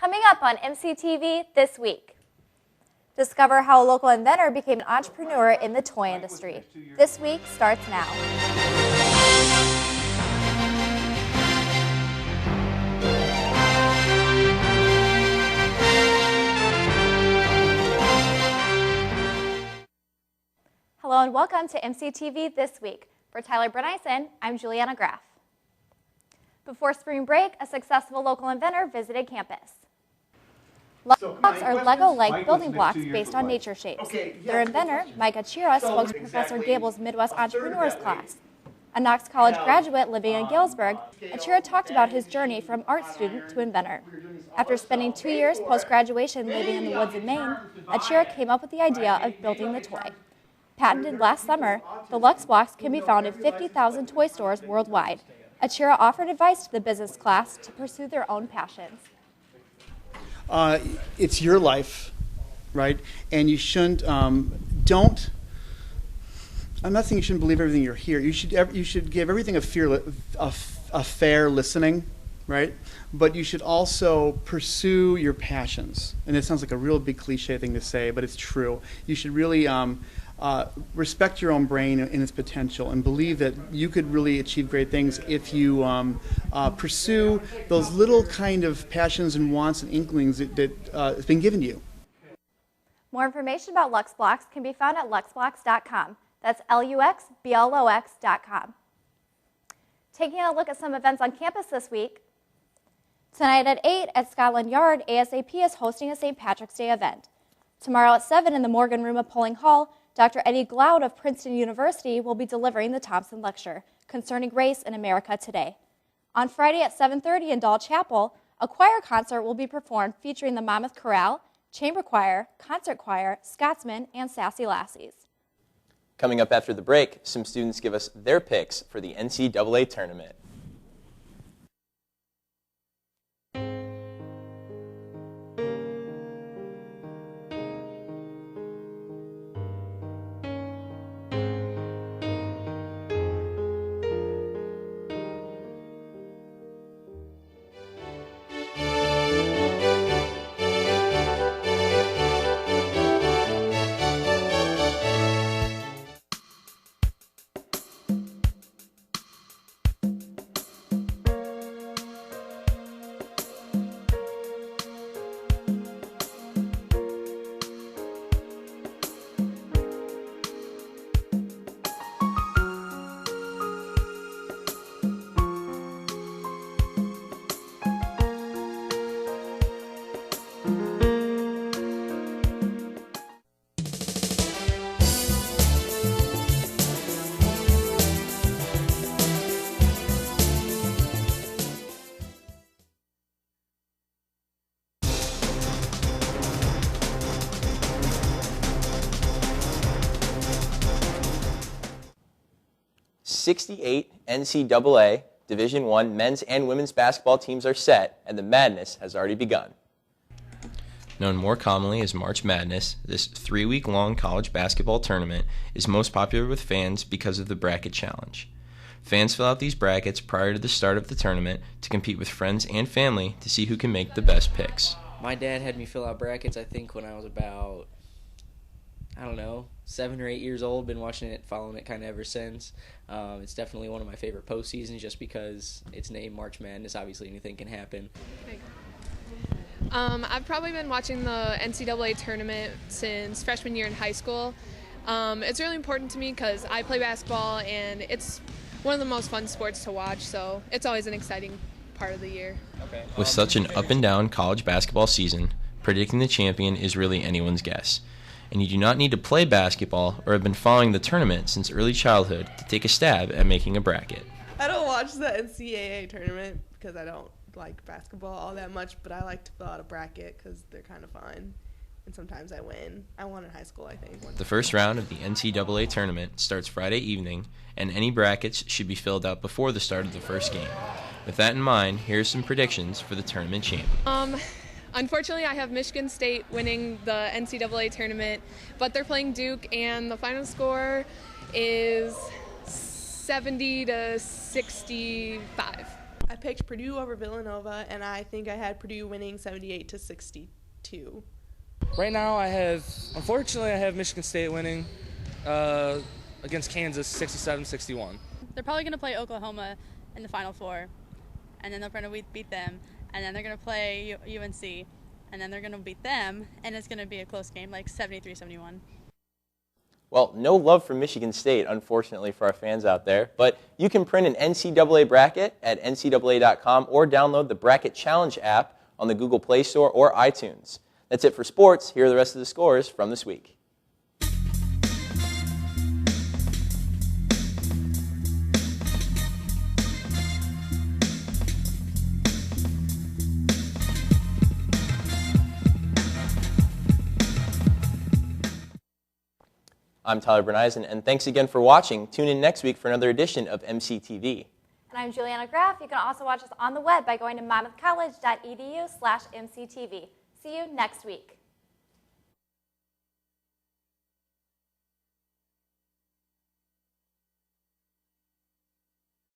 Coming up on MCTV this week. Discover how a local inventor became an entrepreneur in the toy industry. This week starts now. Hello and welcome to MCTV This Week. For Tyler Brennison, I'm Juliana Graff. Before spring break, a successful local inventor visited campus. Blocks are Lego-like building blocks based on nature shapes. Their inventor, Mike Achira, spoke to Professor Gable's Midwest Entrepreneurs class. A Knox College graduate living in Galesburg, Achira talked about his journey from art student to inventor. After spending 2 years post-graduation living in the woods in Maine, Achira came up with the idea of building the toy. Patented last summer, the Lux blocks can be found in 50,000 toy stores worldwide. Achira offered advice to the business class to pursue their own passions. It's your life, right? And you shouldn't, I'm not saying you shouldn't believe everything you hear. You should give everything a fair listening, right? But you should also pursue your passions. And it sounds like a real big cliche thing to say, but it's true. You should really respect your own brain and its potential and believe that you could really achieve great things if you pursue those little kind of passions and wants and inklings that has been given to you. More information about Lux Blocks can be found at luxblocks.com. That's luxblox.com. Taking a look at some events on campus this week. Tonight at 8 at Scotland Yard, ASAP is hosting a St. Patrick's Day event. Tomorrow at 7 in the Morgan Room of Pulling Hall, Dr. Eddie Glaude of Princeton University will be delivering the Thompson Lecture concerning race in America today. On Friday at 7:30 in Dahl Chapel, a choir concert will be performed featuring the Monmouth Chorale, Chamber Choir, Concert Choir, Scotsmen, and Sassy Lassies. Coming up after the break, some students give us their picks for the NCAA tournament. '68 NCAA Division I men's and women's basketball teams are set, and the madness has already begun. Known more commonly as March Madness, this 3-week-long college basketball tournament is most popular with fans because of the bracket challenge. Fans fill out these brackets prior to the start of the tournament to compete with friends and family to see who can make the best picks. My dad had me fill out brackets, I think, when I was about, 7 or 8 years old. Been watching it, following it kind of ever since. It's definitely one of my favorite postseasons just because it's named March Madness. Obviously, anything can happen. I've probably been watching the NCAA tournament since freshman year in high school. It's really important to me because I play basketball, and it's one of the most fun sports to watch, so it's always an exciting part of the year. With such an up-and-down college basketball season, predicting the champion is really anyone's guess. And you do not need to play basketball or have been following the tournament since early childhood to take a stab at making a bracket. I don't watch the NCAA tournament because I don't like basketball all that much, but I like to fill out a bracket because they're kind of fun. And sometimes I win. I won in high school, I think. The first round of the NCAA tournament starts Friday evening, and any brackets should be filled out before the start of the first game. With that in mind, here's some predictions for the tournament champion. Unfortunately, I have Michigan State winning the NCAA tournament, but they're playing Duke, and the final score is 70-65. I picked Purdue over Villanova, and I think I had Purdue winning 78-62. Right now, unfortunately, I have Michigan State winning against Kansas 67-61. They're probably going to play Oklahoma in the Final Four, and then they're going to beat them, and then they're going to play UNC, and then they're going to beat them, and it's going to be a close game, like 73-71. Well, no love for Michigan State, unfortunately, for our fans out there. But you can print an NCAA bracket at ncaa.com or download the Bracket Challenge app on the Google Play Store or iTunes. That's it for sports. Here are the rest of the scores from this week. I'm Tyler Berneisen, and thanks again for watching. Tune in next week for another edition of MCTV. And I'm Juliana Graff. You can also watch us on the web by going to monmouthcollege.edu/MCTV. See you next week.